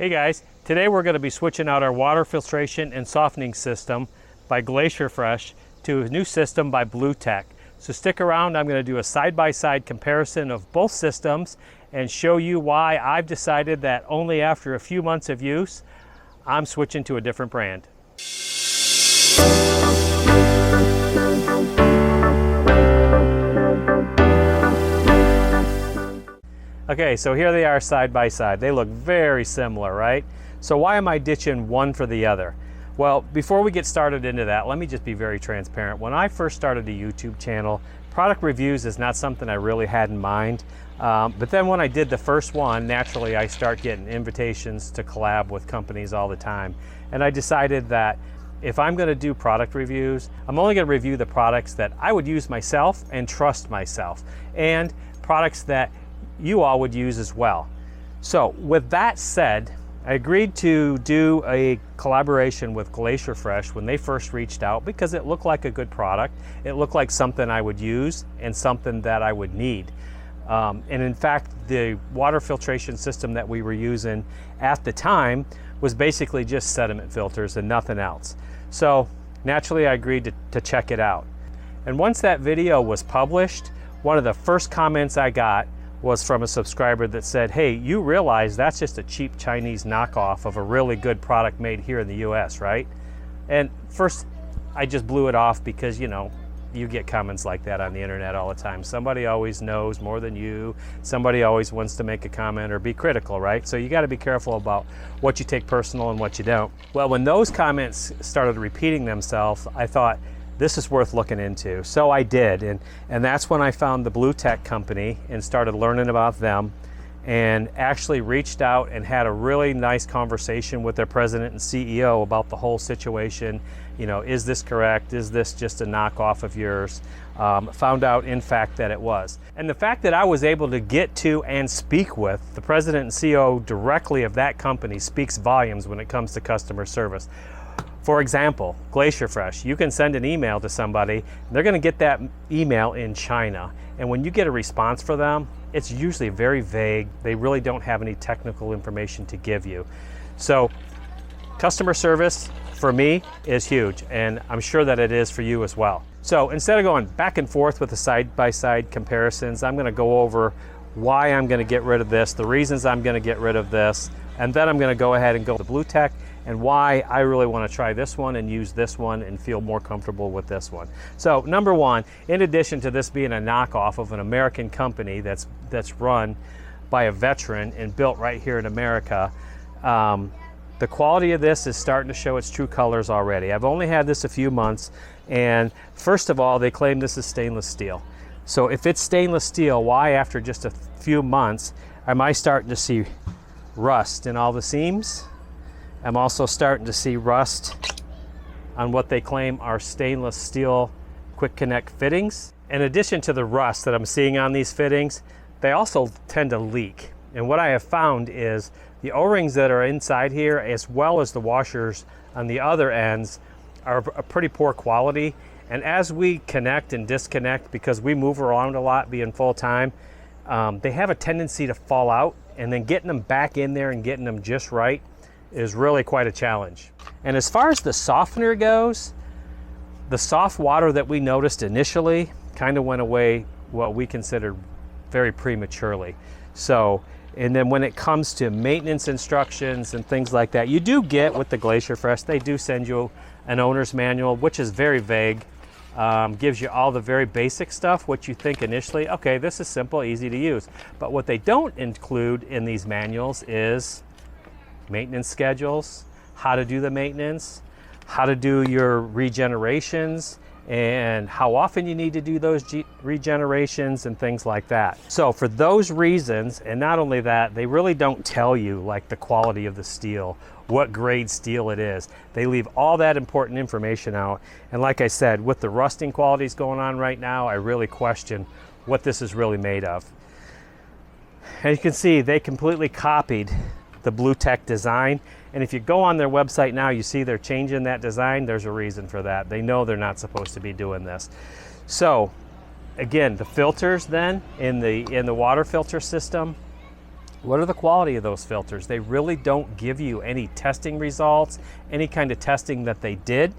Hey guys, today we're going to be switching out our water filtration and softening system by Glacier Fresh to a new system by Blu Tech. So stick around, I'm going to do a side-by-side comparison of both systems and show you why I've decided that only after a few months of use, I'm switching to a different brand. Okay, so here they are side by side. They look very similar, right? So why am I ditching one for the other? Well, before we get started into that, let me just be very transparent. When I first started a YouTube channel, product reviews is not something I really had in mind. But then when I did the first one, naturally I start getting invitations to collab with companies all the time. And I decided that if I'm gonna do product reviews, I'm only gonna review the products that I would use myself and trust myself, and products that you all would use as well. So with that said, I agreed to do a collaboration with Glacier Fresh when they first reached out because it looked like a good product. It looked like something I would use and something that I would need. And in fact, the water filtration system that we were using at the time was basically just sediment filters and nothing else. So naturally I agreed to check it out. And once that video was published, one of the first comments I got was from a subscriber that said, hey, you realize that's just a cheap Chinese knockoff of a really good product made here in the US, right? And first, I just blew it off because, you know, you get comments like that on the internet all the time. Somebody always knows more than you. Somebody always wants to make a comment or be critical, right? So you gotta be careful about what you take personal and what you don't. Well, when those comments started repeating themselves, I thought, this is worth looking into. So I did, and that's when I found the Blu Tech company and started learning about them and actually reached out and had a really nice conversation with their president and CEO about the whole situation. You know, is this correct? Is this just a knockoff of yours? Found out, in fact, that it was. And the fact that I was able to get to and speak with the president and CEO directly of that company speaks volumes when it comes to customer service. For example, Glacier Fresh, you can send an email to somebody, and they're gonna get that email in China. And when you get a response for them, it's usually very vague. They really don't have any technical information to give you. So customer service for me is huge, and I'm sure that it is for you as well. So instead of going back and forth with the side-by-side comparisons, I'm gonna go over why I'm gonna get rid of this, the reasons I'm gonna get rid of this, and then I'm gonna go ahead and go to Blu Tech and why I really want to try this one and use this one and feel more comfortable with this one. So number one, in addition to this being a knockoff of an American company that's run by a veteran and built right here in America, the quality of this is starting to show its true colors already. I've only had this a few months, and first of all, they claim this is stainless steel. So if it's stainless steel, why after just a few months am I starting to see rust in all the seams? I'm also starting to see rust on what they claim are stainless steel quick connect fittings. In addition to the rust that I'm seeing on these fittings, they also tend to leak. And what I have found is the O-rings that are inside here, as well as the washers on the other ends, are a pretty poor quality. And as we connect and disconnect, because we move around a lot being full time, they have a tendency to fall out, and then getting them back in there and getting them just right is really quite a challenge. And as far as the softener goes, the soft water that we noticed initially kind of went away what we considered very prematurely. So, and then when it comes to maintenance instructions and things like that, you do get with the Glacier Fresh, they do send you an owner's manual, which is very vague, gives you all the very basic stuff, what you think initially, okay, this is simple, easy to use. But what they don't include in these manuals is maintenance schedules, how to do the maintenance, how to do your regenerations, and how often you need to do those regenerations and things like that. So for those reasons, and not only that, they really don't tell you like the quality of the steel, what grade steel it is. They leave all that important information out. And like I said, with the rusting qualities going on right now, I really question what this is really made of. And you can see they completely copied the Blu Tech design, and if you go on their website now, you see they're changing that design. There's a reason for that. They know they're not supposed to be doing this. So again, the filters then in the water filter system, What are the quality of those filters? They really don't give you any testing results, any kind of testing that they did.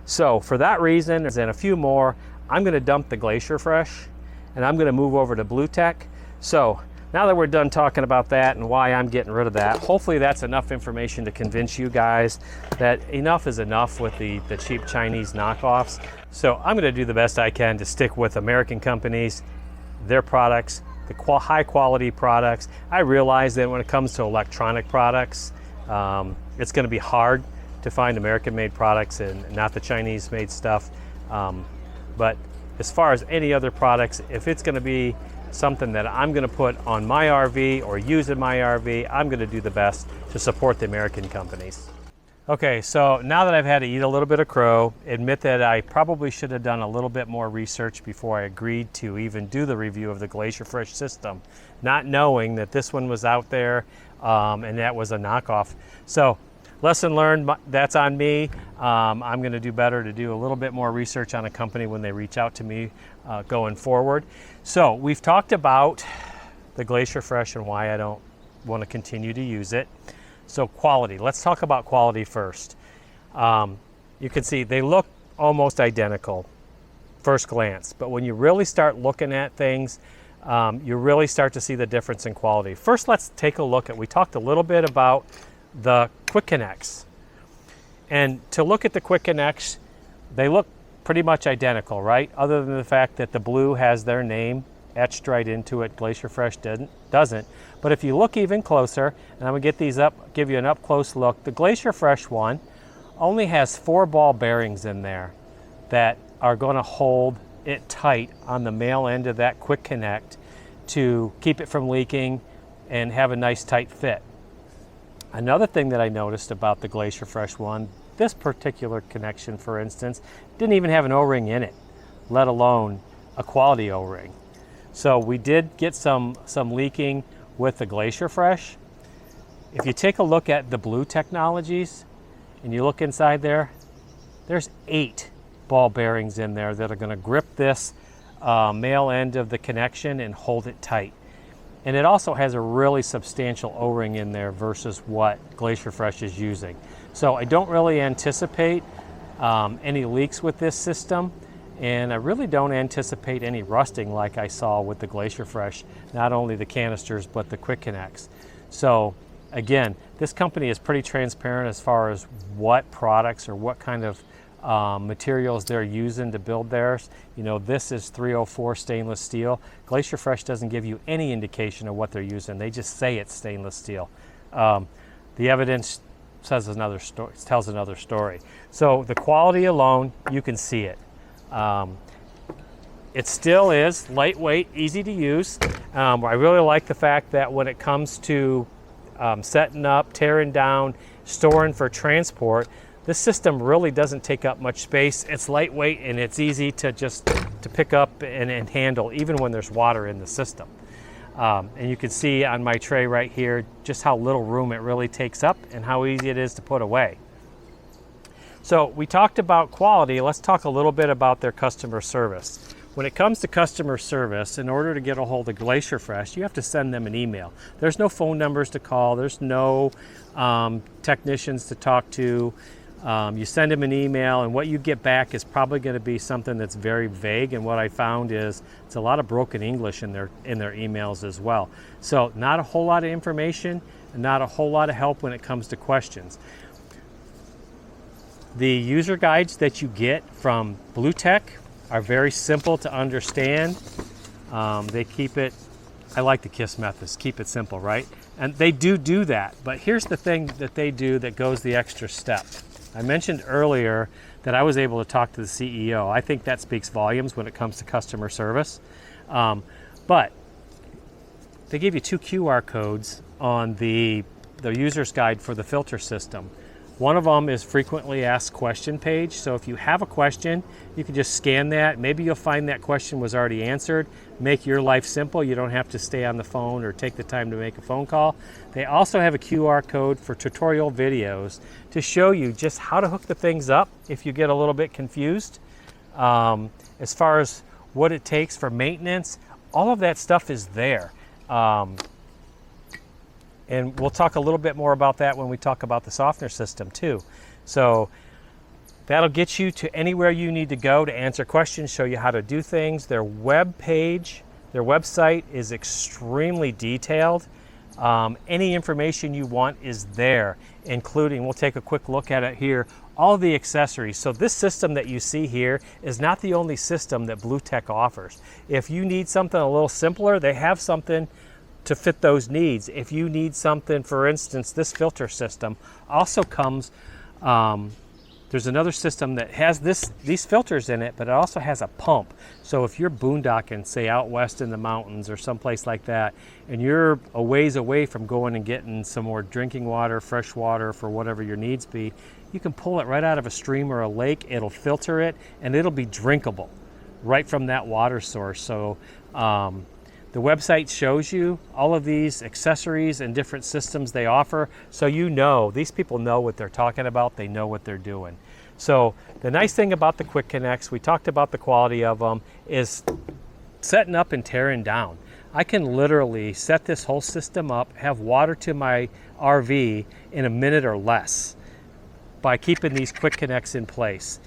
So for that reason, and a few more, I'm gonna dump the Glacier Fresh and I'm gonna move over to Blu Tech. So now that we're done talking about that and why I'm getting rid of that, hopefully that's enough information to convince you guys that enough is enough with the cheap Chinese knockoffs. So I'm gonna do the best I can to stick with American companies, their products, the high quality products. I realize that when it comes to electronic products, it's going to be hard to find American made products and not the Chinese made stuff. But as far as any other products, if it's going to be something that I'm going to put on my RV or use in my RV, I'm going to do the best to support the American companies. Okay, so now that I've had to eat a little bit of crow, admit that I probably should have done a little bit more research before I agreed to even do the review of the Glacier Fresh system, not knowing that this one was out there and that was a knockoff. So lesson learned, that's on me. I'm gonna do better to do a little bit more research on a company when they reach out to me going forward. So we've talked about the Glacier Fresh and why I don't want to continue to use it. So quality, let's talk about quality first. You can see they look almost identical first glance, but when you really start looking at things, you really start to see the difference in quality. First, let's take a look at, we talked a little bit about the quick connects. And to look at the quick connects, they look pretty much identical, right? Other than the fact that the Blu has their name etched right into it, Glacier Fresh doesn't. But if you look even closer, and I'm gonna get these up, give you an up close look, the Glacier Fresh one only has 4 ball bearings in there that are gonna hold it tight on the male end of that quick connect to keep it from leaking and have a nice tight fit. Another thing that I noticed about the Glacier Fresh one, this particular connection, for instance, didn't even have an O-ring in it, let alone a quality O-ring. So we did get some leaking with the Glacier Fresh. If you take a look at the Blu Technologies and you look inside there, there's 8 ball bearings in there that are going to grip this male end of the connection and hold it tight. And it also has a really substantial O-ring in there versus what Glacier Fresh is using. So I don't really anticipate any leaks with this system, and I really don't anticipate any rusting like I saw with the Glacier Fresh, not only the canisters but the quick connects. So again, this company is pretty transparent as far as what products or what kind of materials they're using to build theirs. You know, this is 304 stainless steel. Glacier Fresh doesn't give you any indication of what they're using. They just say it's stainless steel. The evidence says another story, tells another story. So the quality alone, you can see it. It still is lightweight, easy to use. I really like the fact that when it comes to setting up, tearing down, storing for transport, this system really doesn't take up much space. It's lightweight and it's easy to pick up and handle even when there's water in the system. And you can see on my tray right here just how little room it really takes up and how easy it is to put away. So we talked about quality. Let's talk a little bit about their customer service. When it comes to customer service, in order to get a hold of Glacier Fresh, you have to send them an email. There's no phone numbers to call. There's no technicians to talk to. You send them an email, and what you get back is probably going to be something that's very vague. And what I found is it's a lot of broken English in their emails as well. So not a whole lot of information, and not a whole lot of help when it comes to questions. The user guides that you get from Blu Tech are very simple to understand. They keep it, I like the KISS methods, keep it simple, right? And they do that, but here's the thing that they do that goes the extra step. I mentioned earlier that I was able to talk to the CEO. I think that speaks volumes when it comes to customer service. But they give you 2 QR codes on the user's guide for the filter system. One of them is frequently asked question page. So if you have a question, you can just scan that. Maybe you'll find that question was already answered. Make your life simple. You don't have to stay on the phone or take the time to make a phone call. They also have a QR code for tutorial videos to show you just how to hook the things up if you get a little bit confused. As far as what it takes for maintenance, all of that stuff is there. And we'll talk a little bit more about that when we talk about the softener system too. So that'll get you to anywhere you need to go to answer questions, show you how to do things. Their web page, their website is extremely detailed. Any information you want is there, including, we'll take a quick look at it here, all the accessories. So this system that you see here is not the only system that Blu Tech offers. If you need something a little simpler, they have something to fit those needs. If you need something, for instance, this filter system also comes, there's another system that has these filters in it, but it also has a pump. So if you're boondocking, say out west in the mountains or someplace like that, and you're a ways away from going and getting some more drinking water, fresh water for whatever your needs be, you can pull it right out of a stream or a lake, it'll filter it, and it'll be drinkable right from that water source. So the website shows you all of these accessories and different systems they offer, so you know, these people know what they're talking about, they know what they're doing. So the nice thing about the Quick Connects, we talked about the quality of them, is setting up and tearing down. I can literally set this whole system up, have water to my RV in a minute or less by keeping these Quick Connects in place.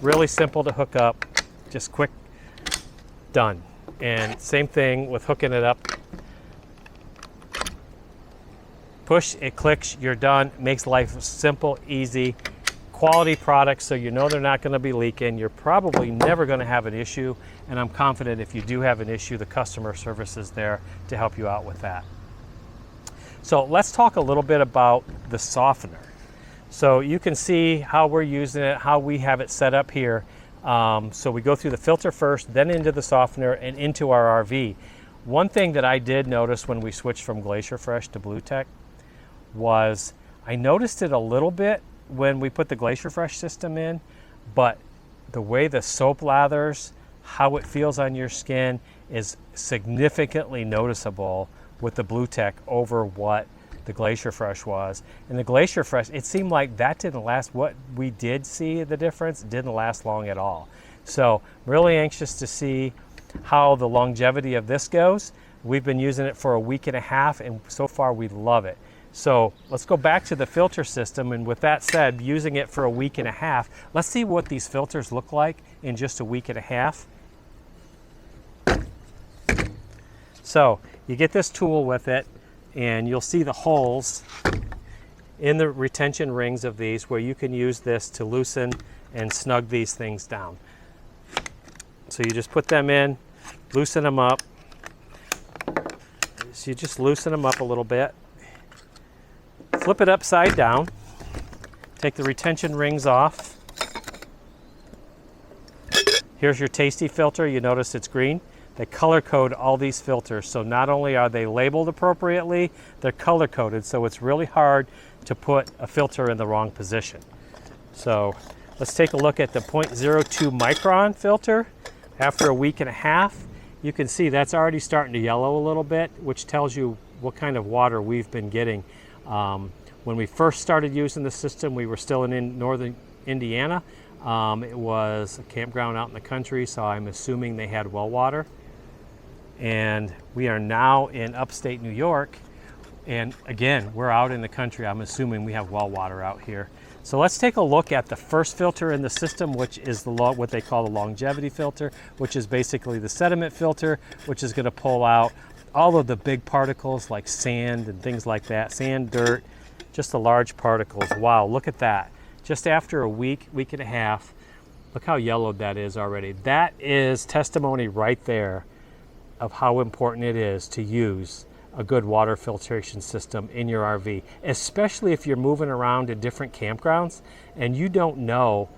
Really simple to hook up, just quick, done. And same thing with hooking it up. Push, it clicks, you're done. Makes life simple, easy. Quality products, so you know they're not going to be leaking. You're probably never going to have an issue, and I'm confident if you do have an issue, the customer service is there to help you out with that. So let's talk a little bit about the softener. So you can see how we're using it, how we have it set up here. So we go through the filter first, then into the softener and into our RV. One thing that I did notice when we switched from Glacier Fresh to Blu Tech was I noticed it a little bit when we put the Glacier Fresh system in, but the way the soap lathers, how it feels on your skin is significantly noticeable with the Blu Tech over what the Glacier Fresh was. And the Glacier Fresh, it seemed like that didn't last. What we did see, the difference, didn't last long at all. So really anxious to see how the longevity of this goes. We've been using it for a week and a half, and so far we love it. So let's go back to the filter system, and with that said, using it for a week and a half, let's see what these filters look like in just a week and a half. So you get this tool with it, and you'll see the holes in the retention rings of these where you can use this to loosen and snug these things down. So you just put them in, loosen them up. So you just loosen them up a little bit. Flip it upside down. Take the retention rings off. Here's your Tasty filter. You notice it's green. They color code all these filters, so not only are they labeled appropriately, they're color coded, so it's really hard to put a filter in the wrong position. So let's take a look at the 0.02 micron filter. After a week and a half, you can see that's already starting to yellow a little bit, which tells you what kind of water we've been getting. When we first started using the system, we were still in northern Indiana. It was a campground out in the country, so I'm assuming they had well water. And we are now in upstate New York, and again, we're out in the country. I'm assuming we have well water out here. So let's take a look at the first filter in the system, which is what they call the longevity filter, which is basically the sediment filter, which is going to pull out all of the big particles like sand and things like that, sand, dirt, just the large particles. Wow, look at that. Just after a week, week and a half, look how yellowed that is already. That is testimony right there of how important it is to use a good water filtration system in your RV, especially if you're moving around to different campgrounds and you don't know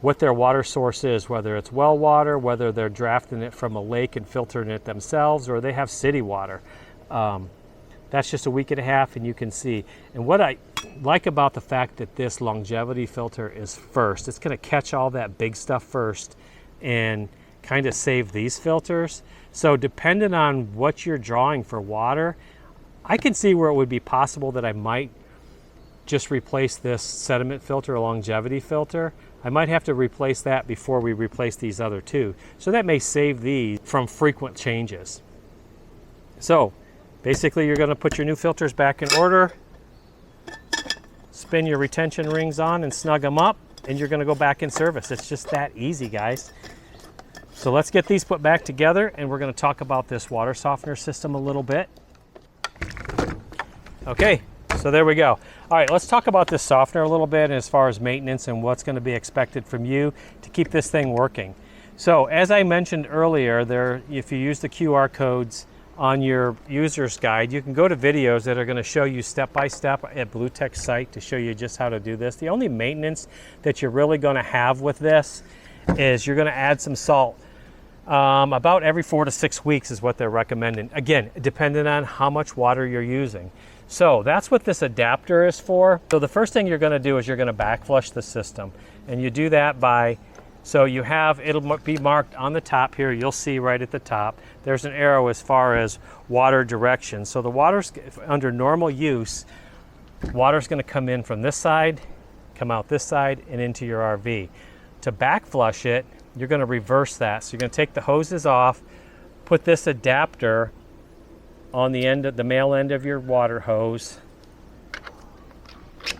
what their water source is, whether it's well water, whether they're drafting it from a lake and filtering it themselves, or they have city water. That's just a week and a half, and you can see. And what I like about the fact that this longevity filter is first, it's going to catch all that big stuff first and kind of save these filters. So depending on what you're drawing for water, I can see where it would be possible that I might just replace this sediment filter, a longevity filter. I might have to replace that before we replace these other 2. So that may save these from frequent changes. So Basically, you're going to put your new filters back in order, spin your retention rings on and snug them up, and you're going to go back in service. It's just that easy, guys. So let's get these put back together, and we're going to talk about this water softener system a little bit. Okay, so there we go. All right, let's talk about this softener a little bit as far as maintenance and what's going to be expected from you to keep this thing working. So as I mentioned earlier, if you use the QR codes on your user's guide, you can go to videos that are going to show you step-by-step at Blu Tech's site to show you just how to do this. The only maintenance that you're really going to have with this is you're going to add some salt. About every 4 to 6 weeks is what they're recommending. Again, depending on how much water you're using. So that's what this adapter is for. So the first thing you're going to do is you're going to back flush the system. And you do that by, so you have, it'll be marked on the top here. You'll see right at the top. There's an arrow as far as water direction. So the water's, under normal use, water's going to come in from this side, come out this side, and into your RV. To back flush it, you're going to reverse that. So you're going to take the hoses off, put this adapter on the end of the male end of your water hose,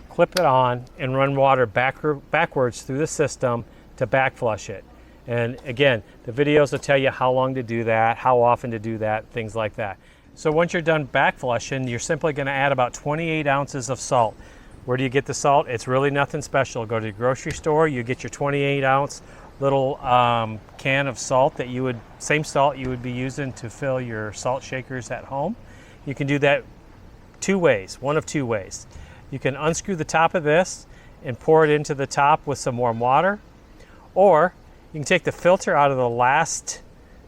clip it on, and run water backwards through the system to back flush it. And again, the videos will tell you how long to do that, how often to do that, things like that. So once you're done back flushing, you're simply going to add about 28 ounces of salt. Where do you get the salt? It's really nothing special. Go to the grocery store, you get your 28 ounce little can of salt that you would, same salt you would be using to fill your salt shakers at home. You can do that two ways, one of two ways. You can unscrew the top of this and pour it into the top with some warm water, or you can take the filter out of the last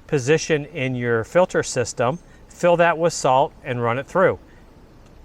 position in your filter system, fill that with salt, and run it through.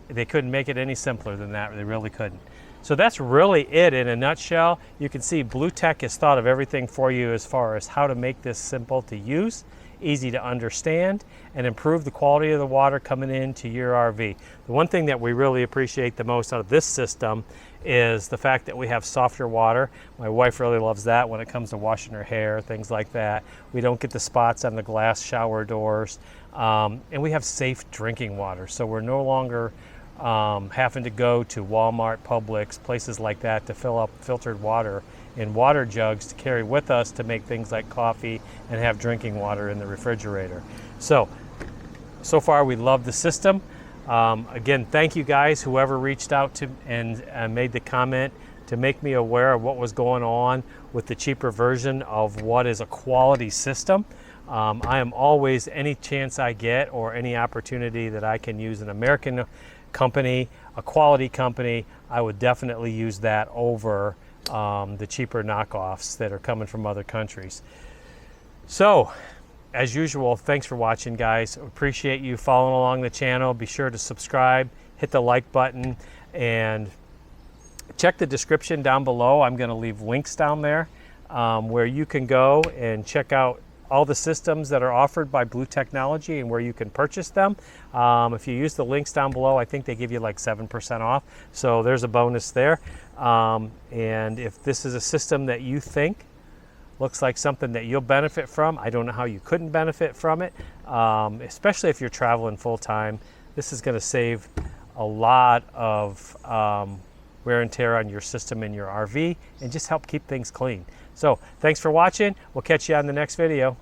They couldn't make it any simpler than that. They really couldn't. So that's really it in a nutshell. You can see Blu Tech has thought of everything for you as far as how to make this simple to use, easy to understand, and improve the quality of the water coming into your RV. The one thing that we really appreciate the most out of this system is the fact that we have softer water. My wife really loves that when it comes to washing her hair, things like that. We don't get the spots on the glass shower doors, and we have safe drinking water. So we're no longer having to go to Walmart, Publix, places like that to fill up filtered water in water jugs to carry with us to make things like coffee and have drinking water in the refrigerator. So far we love the system. Again, thank you guys, whoever reached out to and made the comment to make me aware of what was going on with the cheaper version of what is a quality system. I am always, any chance I get or any opportunity that I can use an American company, a quality company, I would definitely use that over the cheaper knockoffs that are coming from other countries. So, as usual, thanks for watching, guys. Appreciate you following along the channel. Be sure to subscribe, hit the like button, and check the description down below. I'm going to leave links down there where you can go and check out all the systems that are offered by Blu Technology and where you can purchase them. If you use the links down below, I think they give you like 7% off. So there's a bonus there. And if this is a system that you think looks like something that you'll benefit from, I don't know how you couldn't benefit from it, especially if you're traveling full time. This is going to save a lot of wear and tear on your system in your RV and just help keep things clean. So thanks for watching. We'll catch you on the next video.